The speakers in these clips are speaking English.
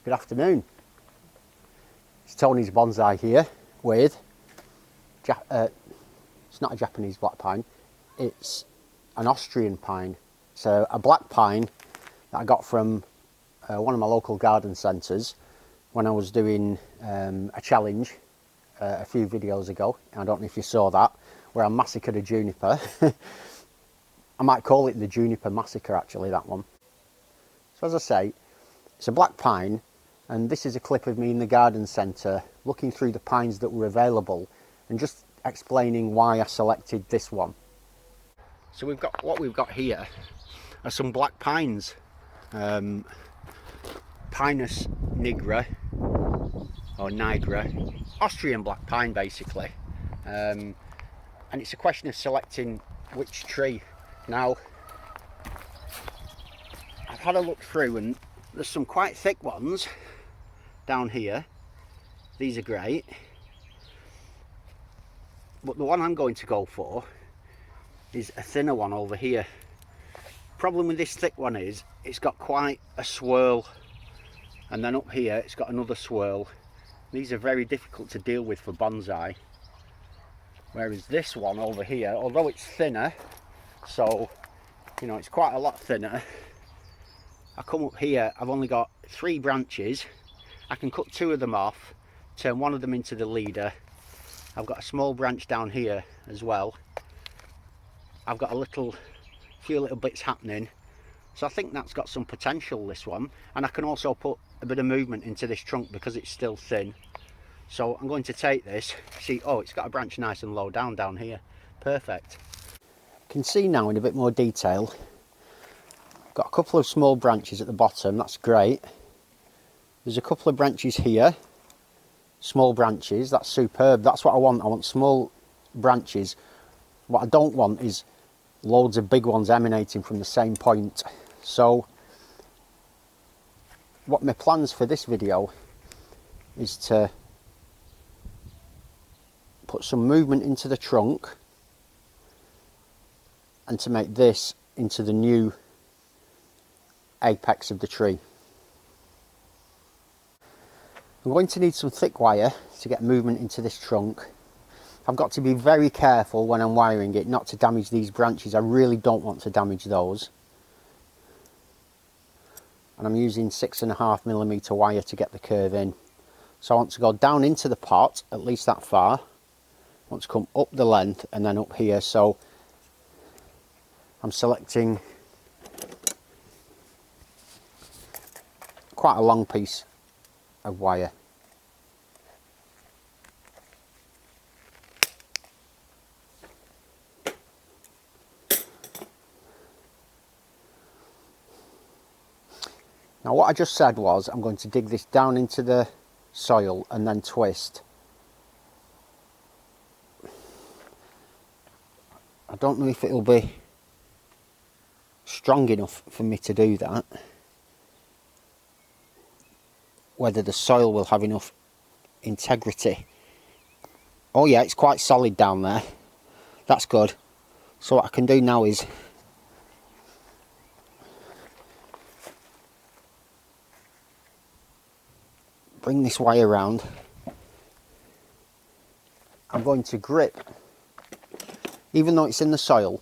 Good afternoon. It's Tony's Bonsai here with, it's not a Japanese black pine, it's an Austrian pine. So a black pine that I got from one of my local garden centres when I was doing a challenge a few videos ago. I don't know if you saw that, where I massacred a juniper. I might call it the Juniper Massacre actually, that one. So as I say, it's a black pine, and this is a clip of me in the garden centre looking through the pines that were available and just explaining why I selected this one. So what we've got here are some black pines, pinus negra or negra, Austrian black pine basically, and it's a question of selecting which tree. Now I've had a look through and there's some quite thick ones down here. These are great, but the one I'm going to go for is a thinner one over here. Problem with this thick one is it's got quite a swirl, and then up here it's got another swirl. These are very difficult to deal with for bonsai, whereas this one over here, although it's thinner, so you know it's quite a lot thinner, I come up here, I've only got 3 branches. I can cut 2 of them off, turn one of them into the leader. I've got a small branch down here as well. I've got a few little bits happening. So I think that's got some potential, this one. And I can also put a bit of movement into this trunk because it's still thin. So I'm going to take this, see, oh, it's got a branch nice and low down here. Perfect. You can see now in a bit more detail, got a couple of small branches at the bottom, that's great. There's a couple of branches here, small branches, that's superb. That's what I want small branches. What I don't want is loads of big ones emanating from the same point. So what my plans for this video is to put some movement into the trunk and to make this into the new apex of the tree. I'm going to need some thick wire to get movement into this trunk. I've got to be very careful when I'm wiring it not to damage these branches. I really don't want to damage those. And I'm using 6.5mm wire to get the curve in. So I want to go down into the pot, at least that far. I want to come up the length and then up here. So I'm selecting quite a long piece of wire. Now what I just said was I'm going to dig this down into the soil and then twist. I don't know if it'll be strong enough for me to do that. Whether the soil will have enough integrity. Oh yeah, it's quite solid down there. That's good. So what I can do now is bring this wire around. I'm going to grip, even though it's in the soil,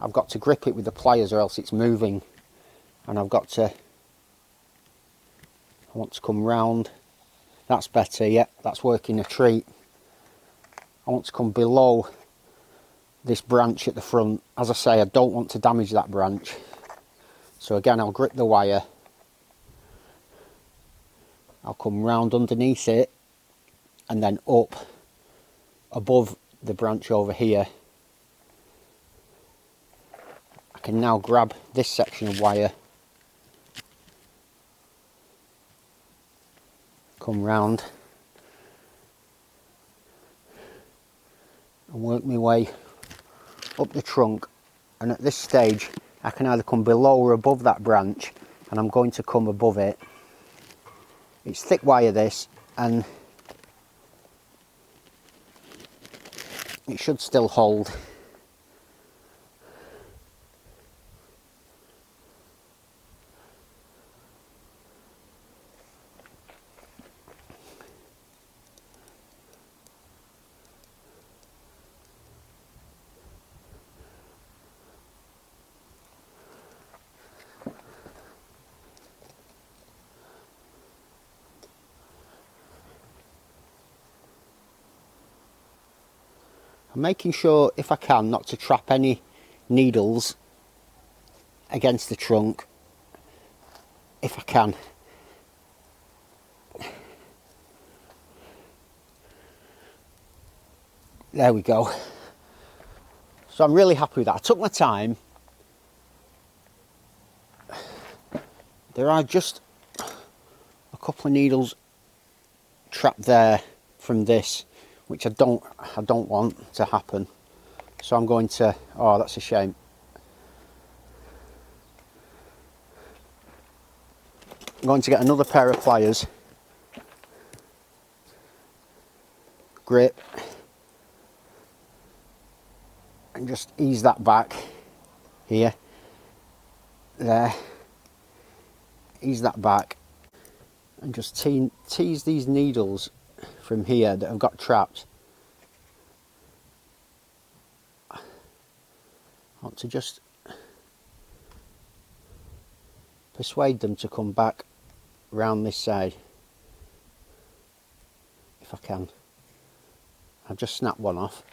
I've got to grip it with the pliers or else it's moving. And I want to come round. That's better, yeah, that's working a treat. I want to come below this branch at the front. As I say, I don't want to damage that branch. So again, I'll grip the wire. I'll come round underneath it and then up above the branch over here. I can now grab this section of wire, come round and work my way up the trunk, and at this stage I can either come below or above that branch, and I'm going to come above it. It's thick wire this, and it should still hold. I'm making sure, if I can, not to trap any needles against the trunk, if I can. There we go. So I'm really happy with that. I took my time. There are just a couple of needles trapped there from this, which I don't want to happen. So I'm going to, oh, that's a shame. I'm going to get another pair of pliers, grip, and just ease that back here, there, ease that back, and just tease these needles from here that have got trapped. I want to just persuade them to come back round this side, if I can. I've just snapped one off.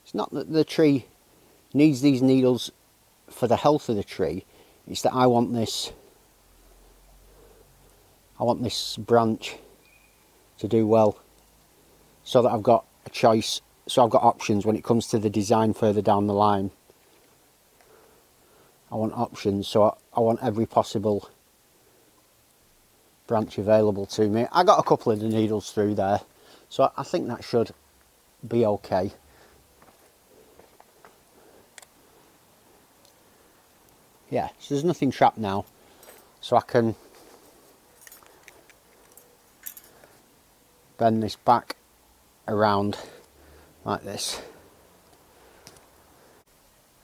It's not that the tree needs these needles for the health of the tree, it's that I want this branch to do well, so that I've got a choice, so I've got options when it comes to the design further down the line. I want options, so I want every possible branch available to me. I got a couple of the needles through there, so I think that should be okay. Yeah, so there's nothing trapped now, so I can bend this back around like this,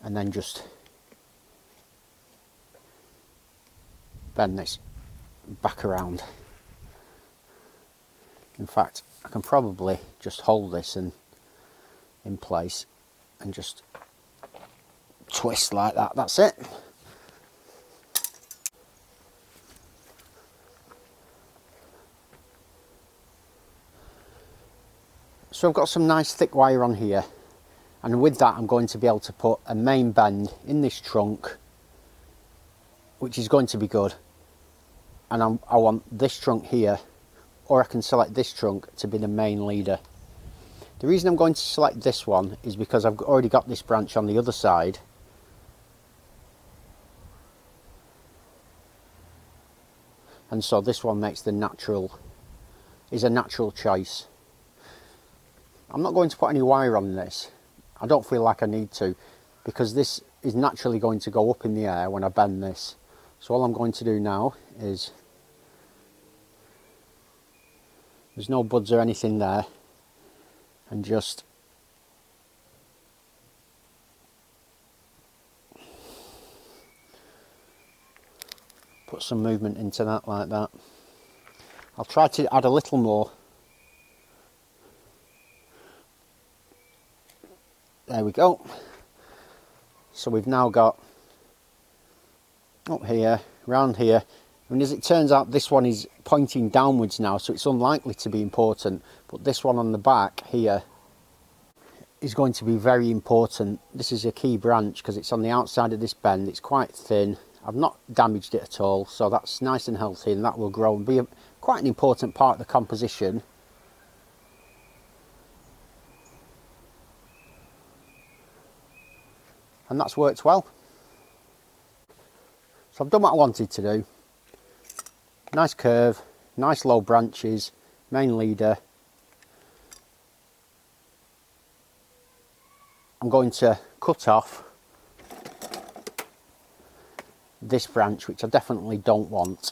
and then just bend this back around. In fact, I can probably just hold this in place and just twist like that. That's it. So I've got some nice thick wire on here, and with that I'm going to be able to put a main bend in this trunk, which is going to be good. And I want this trunk here, or I can select this trunk to be the main leader. The reason I'm going to select this one is because I've already got this branch on the other side, and so this one makes is a natural choice. I'm not going to put any wire on this. I don't feel like I need to, because this is naturally going to go up in the air when I bend this. So all I'm going to do now is, there's no buds or anything there, and just put some movement into that like that. I'll try to add a little more. There we go. So we've now got up here, round here, and as it turns out this one is pointing downwards now, so it's unlikely to be important, but this one on the back here is going to be very important. This is a key branch because it's on the outside of this bend. It's quite thin. I've not damaged it at all, so that's nice and healthy, and that will grow and be quite an important part of the composition. And that's worked well. So I've done what I wanted to do. Nice curve, nice low branches, main leader. I'm going to cut off this branch, which I definitely don't want.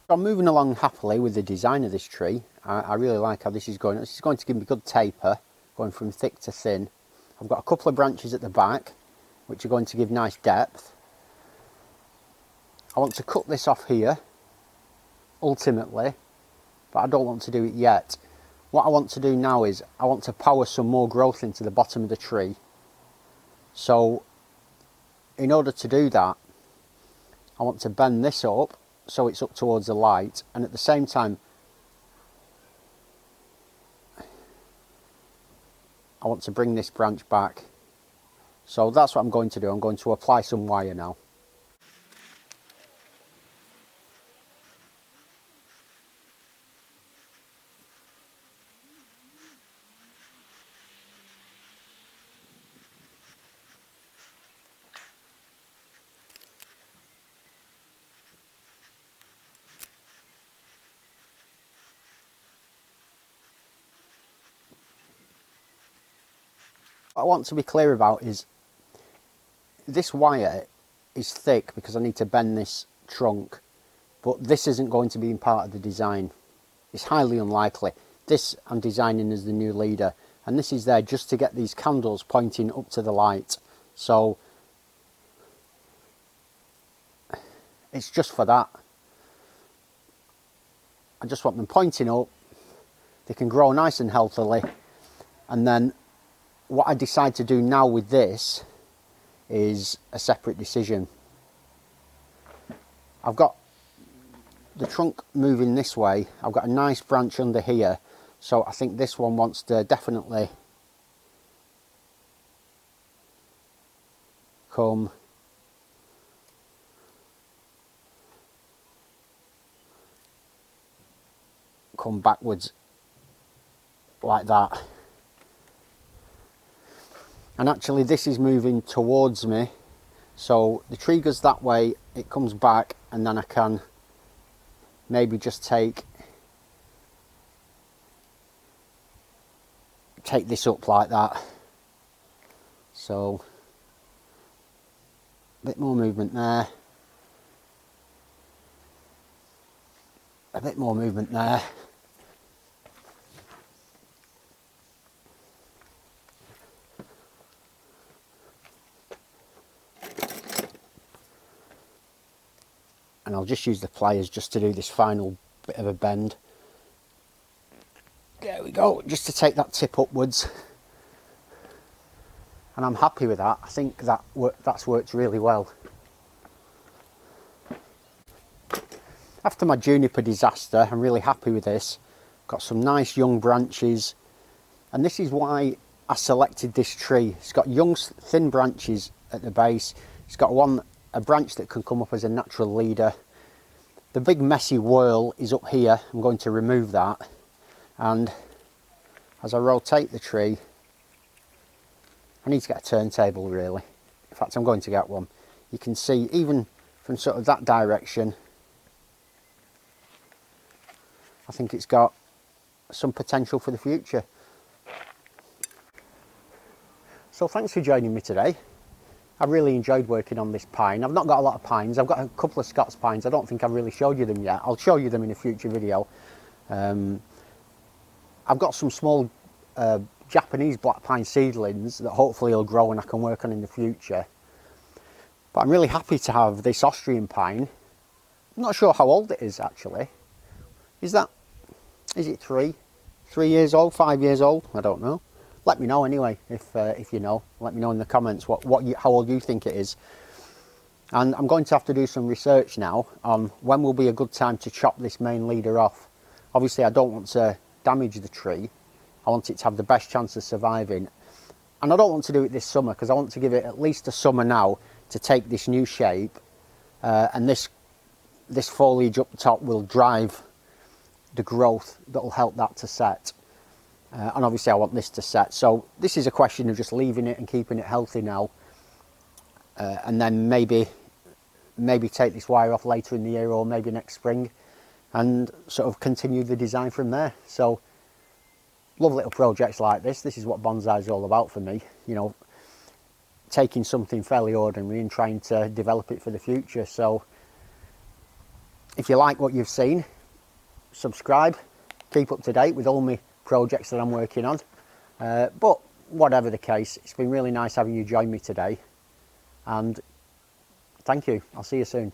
I'm moving along happily with the design of this tree. I really like how this is going. This is going to give me good taper, going from thick to thin. I've got a couple of branches at the back, which are going to give nice depth. I want to cut this off here, ultimately, but I don't want to do it yet. what I want to do now is I want to power some more growth into the bottom of the tree. So in order to do that, I want to bend this up so it's up towards the light, and at the same time I want to bring this branch back. So that's what I'm going to do. I'm going to apply some wire now. What I want to be clear about is this wire is thick because I need to bend this trunk, but this isn't going to be part of the design. It's highly unlikely. This I'm designing as the new leader, and this is there just to get these candles pointing up to the light. So it's just for that. I just want them pointing up. They can grow nice and healthily, and then what I decide to do now with this is a separate decision. I've got the trunk moving this way. I've got a nice branch under here, so I think this one wants to definitely come backwards like that. And actually this is moving towards me, so the tree goes that way, it comes back, and then I can maybe just take this up like that. So a bit more movement there, a bit more movement there. And I'll just use the pliers just to do this final bit of a bend. There we go, just to take that tip upwards. And I'm happy with that. I think that's worked really well. After my juniper disaster, I'm really happy with this. Got some nice young branches. And this is why I selected this tree. It's got young thin branches at the base. It's got a branch that can come up as a natural leader. The big messy whorl is up here. I'm going to remove that, and as I rotate the tree, I need to get a turntable really. In fact, I'm going to get one. You can see even from sort of that direction, I think it's got some potential for the future. So thanks for joining me today. I really enjoyed working on this pine. I've not got a lot of pines. I've got a couple of Scots pines. I don't think I've really showed you them yet. I'll show you them in a future video. I've got some small Japanese black pine seedlings that hopefully will grow and I can work on in the future. But I'm really happy to have this Austrian pine. I'm not sure how old it is actually. Is it 3 years old, 5 years old? I don't know. Let me know anyway, if you know. Let me know in the comments how old you think it is. And I'm going to have to do some research now on when will be a good time to chop this main leader off. Obviously I don't want to damage the tree. I want it to have the best chance of surviving. And I don't want to do it this summer because I want to give it at least a summer now to take this new shape. And this foliage up top will drive the growth that will help that to set. And obviously I want this to set. So this is a question of just leaving it and keeping it healthy now. And then maybe take this wire off later in the year or maybe next spring and sort of continue the design from there. So love little projects like this. This is what bonsai is all about for me. You know, taking something fairly ordinary and trying to develop it for the future. So if you like what you've seen, subscribe, keep up to date with all my projects that I'm working on. But whatever the case, it's been really nice having you join me today, and thank you. I'll see you soon.